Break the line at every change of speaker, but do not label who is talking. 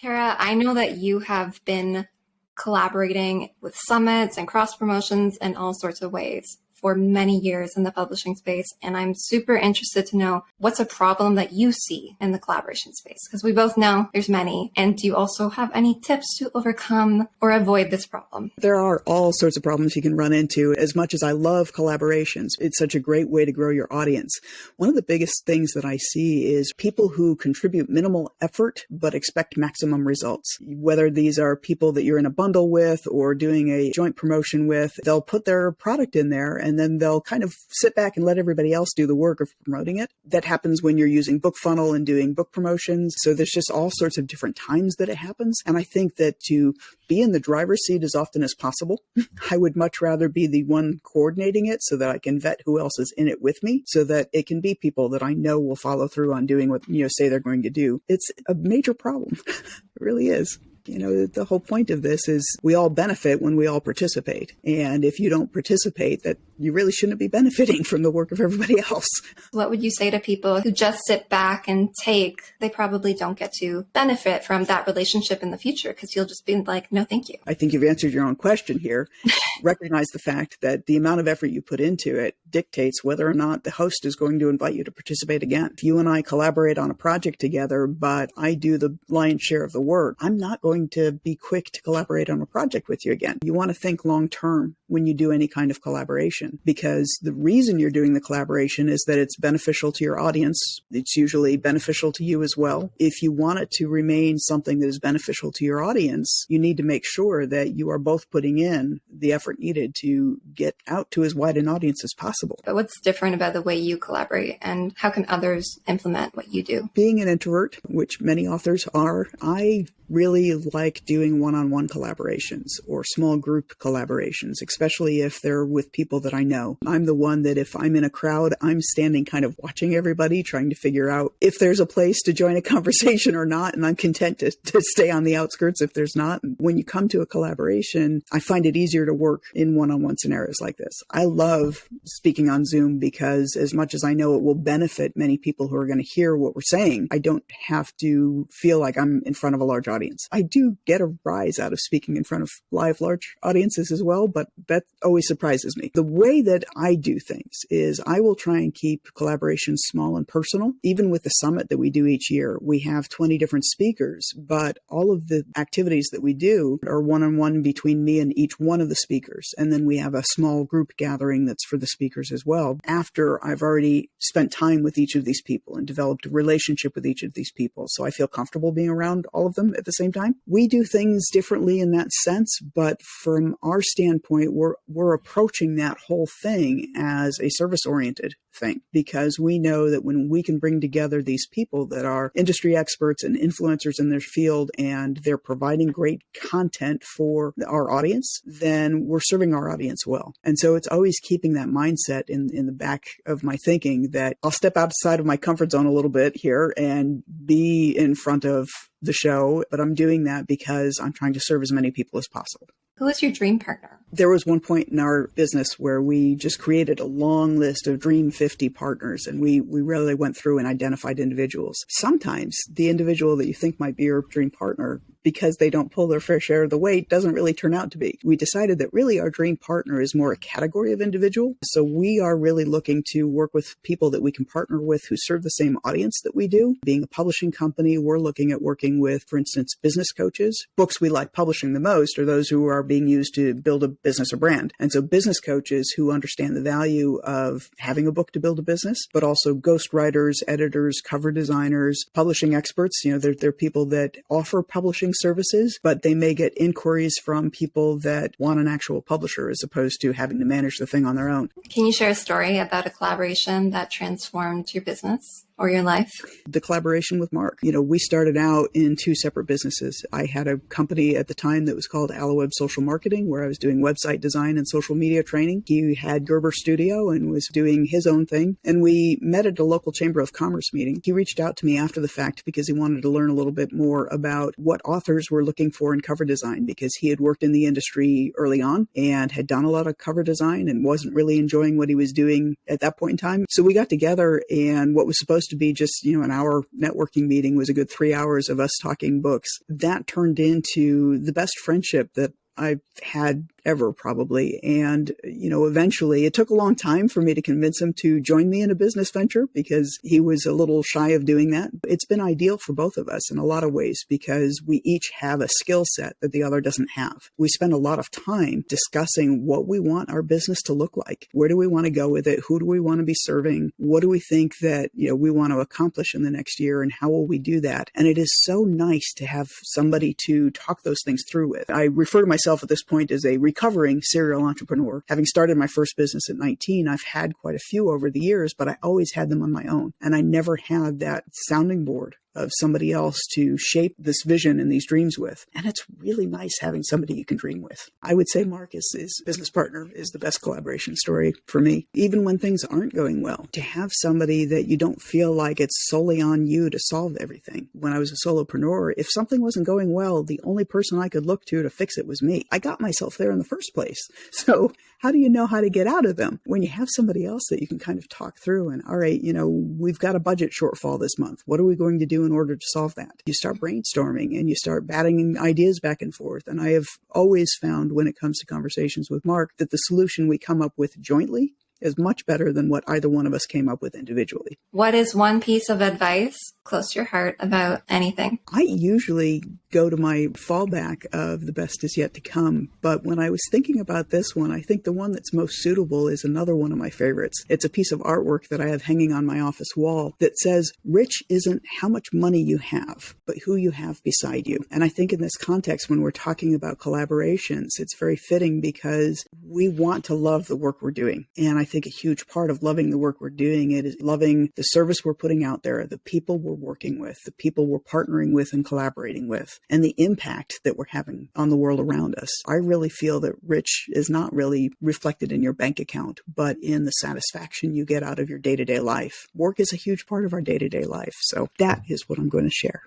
Tara, I know that you have been collaborating with summits and cross promotions in all sorts of ways for many years in the publishing space. And I'm super interested to know what's a problem that you see in the collaboration space, because we both know there's many. And do you also have any tips to overcome or avoid this problem?
There are all sorts of problems you can run into. As much as I love collaborations, it's such a great way to grow your audience. One of the biggest things that I see is people who contribute minimal effort but expect maximum results. Whether these are people that you're in a bundle with or doing a joint promotion with, they'll put their product in there and then they'll kind of sit back and let everybody else do the work of promoting it. That happens when you're using BookFunnel and doing book promotions. So there's just all sorts of different times that it happens. And I think that to be in the driver's seat as often as possible, I would much rather be the one coordinating it so that I can vet who else is in it with me, so that it can be people that I know will follow through on doing what, say they're going to do. It's a major problem. It really is. The whole point of this is we all benefit when we all participate. And if you don't participate, that you really shouldn't be benefiting from the work of everybody else.
What would you say to people who just sit back and take? They probably don't get to benefit from that relationship in the future because you'll just be like, no, thank you.
I think you've answered your own question here. Recognize the fact that the amount of effort you put into it dictates whether or not the host is going to invite you to participate again. If you and I collaborate on a project together, but I do the lion's share of the work, I'm not going to be quick to collaborate on a project with you again. You want to think long term when you do any kind of collaboration, because the reason you're doing the collaboration is that it's beneficial to your audience. It's usually beneficial to you as well. If you want it to remain something that is beneficial to your audience, you need to make sure that you are both putting in the effort needed to get out to as wide an audience as possible.
But what's different about the way you collaborate, and how can others implement what you do?
Being an introvert, which many authors are, I really like doing one-on-one collaborations or small group collaborations, especially if they're with people that I know. I'm the one that if I'm in a crowd, I'm standing kind of watching everybody, trying to figure out if there's a place to join a conversation or not. And I'm content to stay on the outskirts if there's not. When you come to a collaboration, I find it easier to work in one-on-one scenarios like this. I love speaking on Zoom because as much as I know it will benefit many people who are going to hear what we're saying, I don't have to feel like I'm in front of a large audience. I do get a rise out of speaking in front of live, large audiences as well, but that always surprises me. The way that I do things is I will try and keep collaborations small and personal. Even with the summit that we do each year, we have 20 different speakers, but all of the activities that we do are one-on-one between me and each one of the speakers. And then we have a small group gathering that's for the speakers as well. After I've already spent time with each of these people and developed a relationship with each of these people, so I feel comfortable being around all of them at the same time. We do things differently in that sense, but from our standpoint, we're approaching that whole thing as a service-oriented thing, because we know that when we can bring together these people that are industry experts and influencers in their field and they're providing great content for our audience, then we're serving our audience well. And so it's always keeping that mindset in the back of my thinking that I'll step outside of my comfort zone a little bit here and be in front of the show, but I'm doing that because I'm trying to serve as many people as possible.
Who is your dream partner?
There was one point in our business where we just created a long list of Dream 50 partners, and we really went through and identified individuals. Sometimes the individual that you think might be your dream partner, because they don't pull their fair share of the weight, doesn't really turn out to be. We decided that really our dream partner is more a category of individual. So we are really looking to work with people that we can partner with who serve the same audience that we do. Being a publishing company, we're looking at working with, for instance, business coaches. Books we like publishing the most are those who are being used to build a business or brand. And so business coaches who understand the value of having a book to build a business, but also ghostwriters, editors, cover designers, publishing experts. They're people that offer publishing services, but they may get inquiries from people that want an actual publisher as opposed to having to manage the thing on their own.
Can you share a story about a collaboration that transformed your business or your life?
The collaboration with Mark. We started out in two separate businesses. I had a company at the time that was called Alaweb Social Marketing, where I was doing website design and social media training. He had Gerber Studio and was doing his own thing. And we met at a local Chamber of Commerce meeting. He reached out to me after the fact because he wanted to learn a little bit more about what authors were looking for in cover design, because he had worked in the industry early on and had done a lot of cover design and wasn't really enjoying what he was doing at that point in time. So we got together, and what was supposed supposed to be just, an hour networking meeting was a good 3 hours of us talking books. That turned into the best friendship that I've had ever, probably. And, eventually it took a long time for me to convince him to join me in a business venture because he was a little shy of doing that. It's been ideal for both of us in a lot of ways because we each have a skill set that the other doesn't have. We spend a lot of time discussing what we want our business to look like. Where do we want to go with it? Who do we want to be serving? What do we think that, we want to accomplish in the next year, and how will we do that? And it is so nice to have somebody to talk those things through with. I refer to myself at this point as a recovering serial entrepreneur. Having started my first business at 19, I've had quite a few over the years, but I always had them on my own. And I never had that sounding board of somebody else to shape this vision and these dreams with. And it's really nice having somebody you can dream with. I would say Marcus, his business partner, is the best collaboration story for me. Even when things aren't going well, to have somebody that you don't feel like it's solely on you to solve everything. When I was a solopreneur, if something wasn't going well, the only person I could look to fix it was me. I got myself there in the first place. So how do you know how to get out of them? When you have somebody else that you can kind of talk through and, all right, we've got a budget shortfall this month. What are we going to do in order to solve that? You start brainstorming and you start batting ideas back and forth. And I have always found when it comes to conversations with Mark that the solution we come up with jointly is much better than what either one of us came up with individually.
What is one piece of advice close to your heart about anything?
I usually go to my fallback of the best is yet to come. But when I was thinking about this one, I think the one that's most suitable is another one of my favorites. It's a piece of artwork that I have hanging on my office wall that says, rich isn't how much money you have, but who you have beside you. And I think in this context, when we're talking about collaborations, it's very fitting because we want to love the work we're doing. And I think a huge part of loving the work we're doing it is loving the service we're putting out there, the people we're working with, the people we're partnering with and collaborating with, and the impact that we're having on the world around us. I really feel that rich is not really reflected in your bank account, but in the satisfaction you get out of your day-to-day life. Work is a huge part of our day-to-day life. So that is what I'm going to share.